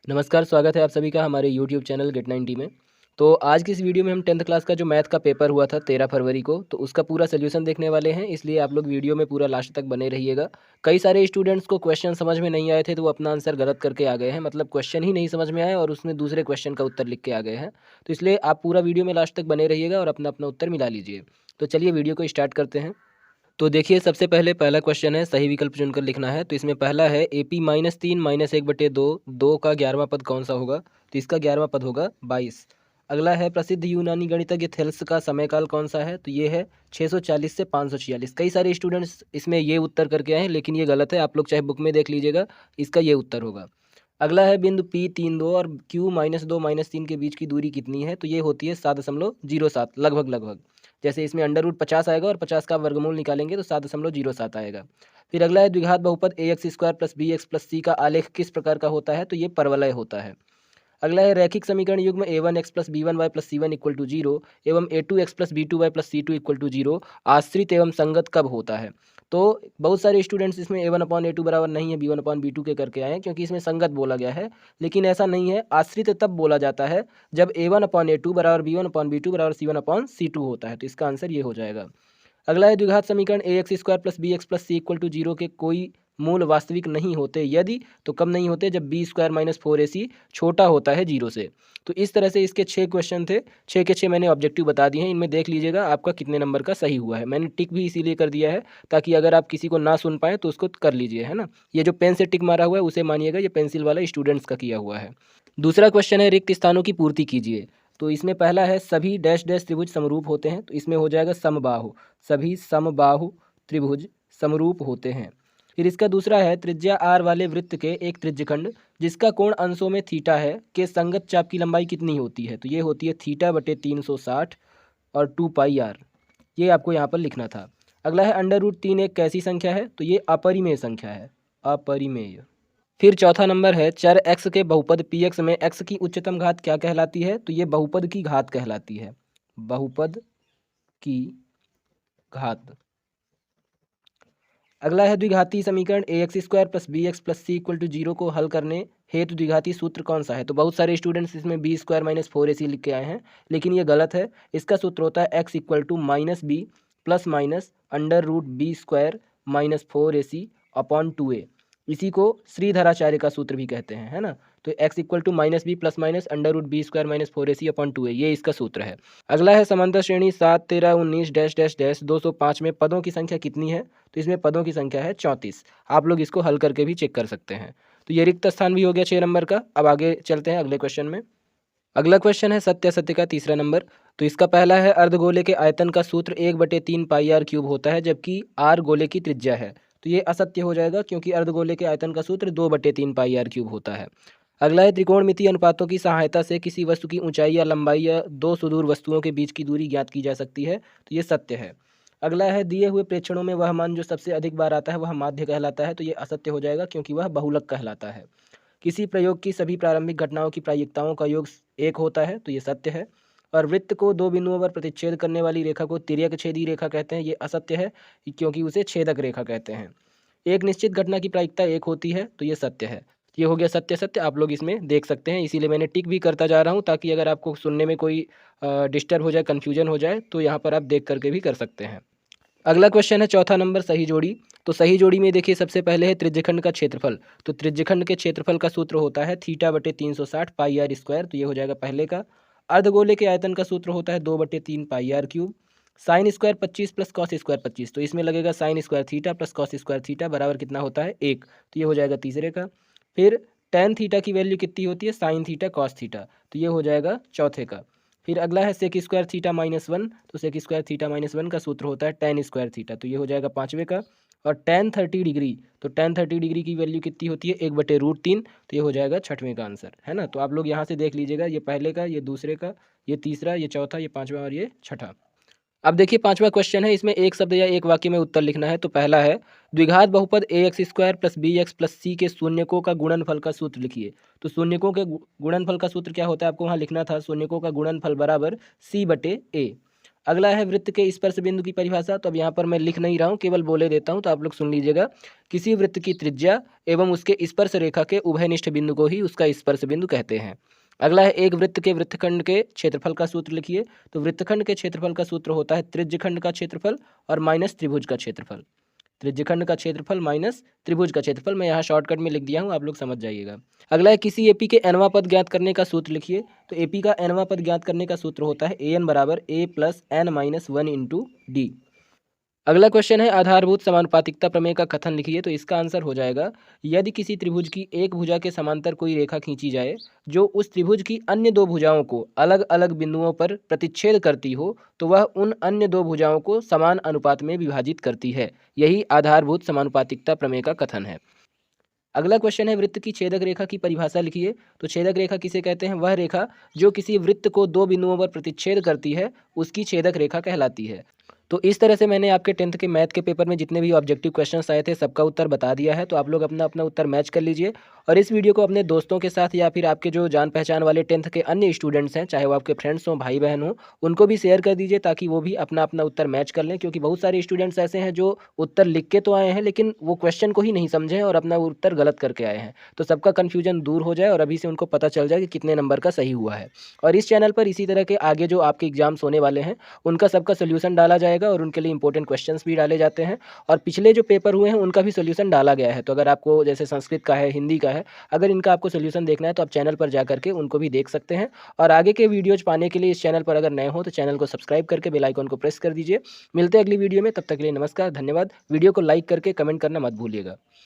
नमस्कार, स्वागत है आप सभी का हमारे यूट्यूब चैनल गेट 90 में। तो आज की इस वीडियो में हम 10th क्लास का जो मैथ का पेपर हुआ था 13 फरवरी को, तो उसका पूरा सॉल्यूशन देखने वाले हैं, इसलिए आप लोग वीडियो में पूरा लास्ट तक बने रहिएगा। कई सारे स्टूडेंट्स को क्वेश्चन समझ में नहीं आए थे, तो वो अपना आंसर गलत करके आ गए हैं, मतलब क्वेश्चन ही नहीं समझ में आए और उसमें दूसरे क्वेश्चन का उत्तर लिख के आ गए हैं। तो इसलिए आप पूरा वीडियो में लास्ट तक बने रहिएगा और अपना-अपना उत्तर मिला लीजिए। तो चलिए वीडियो को स्टार्ट करते हैं। तो देखिए सबसे पहले पहला क्वेश्चन है, सही विकल्प चुनकर लिखना है। तो इसमें पहला है AP -3 -1/2, 2 का 11वां पद कौन सा होगा? तो इसका 11वां पद होगा 22। अगला है, प्रसिद्ध यूनानी गणितज्ञ थेल्स का समयकाल कौन सा है? तो ये है 640 से 546। कई सारे स्टूडेंट्स इसमें ये उत्तर करके आए हैं, लेकिन ये गलत है। आप लोग चाहे बुक में देख लीजिएगा, इसका ये उत्तर होगा। अगला है, बिंदु P32 और Q -2 -3 के बीच की दूरी कितनी है? तो ये होती है 7.07, लगभग लगभग। जैसे इसमें √50 आएगा और 50 का वर्गमूल निकालेंगे तो 7.07 आएगा। फिर अगला है, द्विघात बहुपद AX² + BX + C का आलेख किस प्रकार का होता है? तो ये परवलय होता है। अगला है, रैखिक समीकरण युग्म A1x + B1y + C1 = 0 एवं A2x + B2y + C2 = 0 आश्रित एवं संगत कब होता है? तो बहुत सारे स्टूडेंट्स इसमें A1/A2 बराबर नहीं है B1/B2 के करके आए हैं, क्योंकि इसमें संगत बोला गया है, लेकिन ऐसा नहीं है। आश्रित तब बोला जाता है जब A1/A2 बराबर B1/B2 बराबर C1/C2 होता है। तो इसका आंसर ये हो जाएगा। अगला है, द्विघात समीकरण AX² + BX + C = 0 के कोई मूल वास्तविक नहीं होते यदि, तो कब नहीं होते? जब B² - 4AC छोटा होता है 0 से। तो इस तरह से इसके 6 क्वेश्चन थे, 6 के 6 मैंने ऑब्जेक्टिव बता दिए हैं। इनमें देख लीजिएगा आपका कितने नंबर का सही हुआ है। मैंने टिक भी इसीलिए कर दिया है ताकि अगर आप किसी को ना सुन पाएँ तो उसको कर लीजिए, है ना? ये जो पेन से टिक मारा हुआ है उसे मानिएगा ये पेंसिल वाला स्टूडेंट्स का किया हुआ है। दूसरा क्वेश्चन है, रिक्त स्थानों की पूर्ति कीजिए। तो इसमें पहला है, सभी डैश डैश त्रिभुज समरूप होते हैं। तो इसमें हो जाएगा समबाहु। सभी समबाहु त्रिभुज समरूप होते हैं। फिर इसका दूसरा है, त्रिज्या r वाले वृत्त के एक त्रिज्यखंड जिसका कोण अंशों में थीटा है के संगत चाप की लंबाई कितनी होती है? तो ये होती है θ/360 और 2πr। ये आपको यहाँ पर लिखना था। अगला है, √3 एक कैसी संख्या है? तो ये अपरिमेय संख्या है, अपरिमेय। फिर चौथा नंबर है, चर x के बहुपद px में x की उच्चतम घात क्या कहलाती है? तो ये बहुपद की घात कहलाती है, बहुपद की घात। अगला है, द्विघाती समीकरण AX² + BX + C = 0 को हल करने हेतु द्विघाती सूत्र कौन सा है? तो बहुत सारे स्टूडेंट्स इसमें B² - 4AC लिख के आए हैं, लेकिन ये गलत है। इसका सूत्र होता है x = -b ± √B² - 4AC/2a। इसी को श्रीधराचार्य का सूत्र भी कहते हैं, है ना? तो x = -b ± √B² - 4AC/2a, ये इसका सूत्र है। अगला है, समांतर श्रेणी 7, 13, 19 डैश डैश डैश 205 में पदों की संख्या कितनी है? तो इसमें पदों की संख्या है 34। आप लोग इसको हल करके भी चेक कर सकते हैं। तो ये रिक्त स्थान भी हो गया 6 नंबर का। अब आगे चलते हैं अगले क्वेश्चन में। अगला क्वेश्चन है, सत्य असत्य का तीसरा नंबर। तो इसका पहला है, अर्धगोले के आयतन का सूत्र 1/3 πr³ होता है जबकि r गोले की त्रिज्या है। तो ये असत्य हो जाएगा, क्योंकि अर्धगोले के आयतन का सूत्र 2/3 πr³ होता है। अगला है, त्रिकोणमितीय अनुपातों की सहायता से किसी वस्तु की ऊंचाई या लंबाई या दो सुदूर वस्तुओं के बीच की दूरी ज्ञात की जा सकती है। तो ये सत्य है। अगला है, दिए हुए प्रेक्षणों में वह मान जो सबसे अधिक बार आता है वह माध्य कहलाता है। तो ये असत्य हो जाएगा, क्योंकि वह बहुलक कहलाता है। किसी प्रयोग की सभी प्रारंभिक घटनाओं की प्रायिकताओं का योग 1 होता है। तो ये सत्य है। और वृत्त को दो बिंदुओं पर प्रतिच्छेद करने वाली रेखा को तिर्यक छेदी रेखा कहते हैं। ये असत्य है, क्योंकि उसे छेदक रेखा कहते हैं। एक निश्चित घटना की प्रायिकता 1 होती है। तो ये सत्य है। ये हो गया सत्य सत्य, आप लोग इसमें देख सकते हैं, इसीलिए मैंने टिक भी करता जा रहा हूँ ताकि अगर आपको सुनने में कोई डिस्टर्ब हो जाए, कन्फ्यूजन हो जाए, तो यहाँ पर आप देख करके भी कर सकते हैं। अगला क्वेश्चन है, चौथा नंबर, सही जोड़ी। तो सही जोड़ी में देखिए सबसे पहले है त्रिज्यखंड का क्षेत्रफल। तो त्रिज्यखंड के क्षेत्रफल का सूत्र होता है θ/360 πr²। तो ये हो जाएगा पहले का। अर्धगोले के आयतन का सूत्र होता है 2/3 πr³। Sine square 25 + cos square 25। तो इसमें लगेगा sine square theta + cos square theta बराबर कितना होता है? 1। तो ये हो जाएगा तीसरे का। फिर टेन थीटा की वैल्यू कितनी होती है? Sine theta cos theta. तो ये हो जाएगा चौथे का। फिर अगला है, सेक स्क्वायर थीटा -1। तो सेक स्क्वायर थीटा -1 का सूत्र होता है टेन स्क्वायर थीटा। तो ये हो जाएगा पाँचवें का। और टेन 30 डिग्री, तो टेन 30 डिग्री की वैल्यू कितनी होती है? 1/√3। तो ये हो जाएगा छठवें का आंसर, है ना? तो आप लोग यहाँ से देख लीजिएगा, ये पहले का, ये दूसरे का, ये तीसरा, ये चौथा, ये पाँचवा और ये छठा। अब देखिए पांचवा क्वेश्चन है, इसमें एक शब्द या एक वाक्य में उत्तर लिखना है। तो पहला है, द्विघात बहुपद AX² + BX + C के शून्यकों का गुणनफल का सूत्र लिखिए। तो शून्यकों के गुणनफल का सूत्र क्या होता है? आपको वहाँ लिखना था, शून्यकों का गुणनफल बराबर C/A। अगला है वृत्त के स्पर्श बिंदु की परिभाषा। तो अब यहाँ पर मैं लिख नहीं रहा हूँ, केवल बोले देता हूँ, तो आप लोग सुन लीजिएगा। किसी वृत्त की त्रिज्या एवं उसके स्पर्श रेखा के उभयनिष्ठ बिंदु को ही उसका स्पर्श बिंदु कहते हैं। अगला है एक वृत्त के वृत्तखंड के क्षेत्रफल का सूत्र लिखिए। तो वृत्तखंड के क्षेत्रफल का सूत्र होता है त्रिज्यखंड का क्षेत्रफल और माइनस त्रिभुज का क्षेत्रफल। त्रिज्यखंड का क्षेत्रफल माइनस त्रिभुज का क्षेत्रफल, मैं यहाँ शॉर्टकट में लिख दिया हूँ, आप लोग समझ जाइएगा। अगला है किसी एपी के nवां पद ज्ञात करने का सूत्र लिखिए। तो एपी का nवां पद ज्ञात करने का सूत्र होता है an बराबर a plus n minus 1 into D. अगला क्वेश्चन है आधारभूत समानुपातिकता प्रमेय का कथन लिखिए। तो इसका आंसर हो जाएगा, यदि किसी त्रिभुज की एक भुजा के समांतर कोई रेखा खींची जाए जो उस त्रिभुज की अन्य दो भुजाओं को अलग अलग बिंदुओं पर प्रतिच्छेद करती हो, तो वह उन अन्य दो भुजाओं को समान अनुपात में विभाजित करती है। यही आधारभूत समानुपातिकता प्रमेय का कथन है। अगला क्वेश्चन है वृत्त की छेदक रेखा की परिभाषा लिखिए। तो छेदक रेखा किसे कहते हैं? वह रेखा जो किसी वृत्त को दो बिंदुओं पर प्रतिच्छेद करती है, उसकी छेदक रेखा कहलाती है। तो इस तरह से मैंने आपके 10th के मैथ के पेपर में जितने भी ऑब्जेक्टिव क्वेश्चंस आए थे, सबका उत्तर बता दिया है। तो आप लोग अपना अपना उत्तर मैच कर लीजिए और इस वीडियो को अपने दोस्तों के साथ या फिर आपके जो जान पहचान वाले 10th के अन्य स्टूडेंट्स हैं, चाहे वो आपके फ्रेंड्स हों, भाई बहन हों, उनको भी शेयर कर दीजिए ताकि वो भी अपना अपना उत्तर मैच कर लें। क्योंकि बहुत सारे स्टूडेंट्स ऐसे हैं जो उत्तर लिख के तो आए हैं, लेकिन वो क्वेश्चन को ही नहीं समझे हैं और अपना उत्तर गलत करके आए हैं। तो सबका कन्फ्यूजन दूर हो जाए और अभी से उनको पता चल जाए कि कितने नंबर का सही हुआ है। और इस चैनल पर इसी तरह के आगे जो आपके एग्जाम्स होने वाले हैं, उनका सबका सोल्यूशन डाला जाएगा और उनके लिए इंपॉर्टेंट क्वेश्चंस भी डाले जाते हैं। और पिछले जो पेपर हुए हैं उनका भी सोल्यूशन डाला गया है। तो अगर आपको जैसे संस्कृत का है, हिंदी का है, अगर इनका आपको सोल्यूशन देखना है तो आप चैनल पर जा करके उनको भी देख सकते हैं। और आगे के वीडियोज पाने के लिए इस चैनल पर अगर नए हो तो चैनल को सब्सक्राइब करके बेल आइकन को प्रेस कर दीजिए। मिलते हैं अगली वीडियो में, तब तक के लिए नमस्कार, धन्यवाद। वीडियो को लाइक करके कमेंट करना मत भूलिएगा।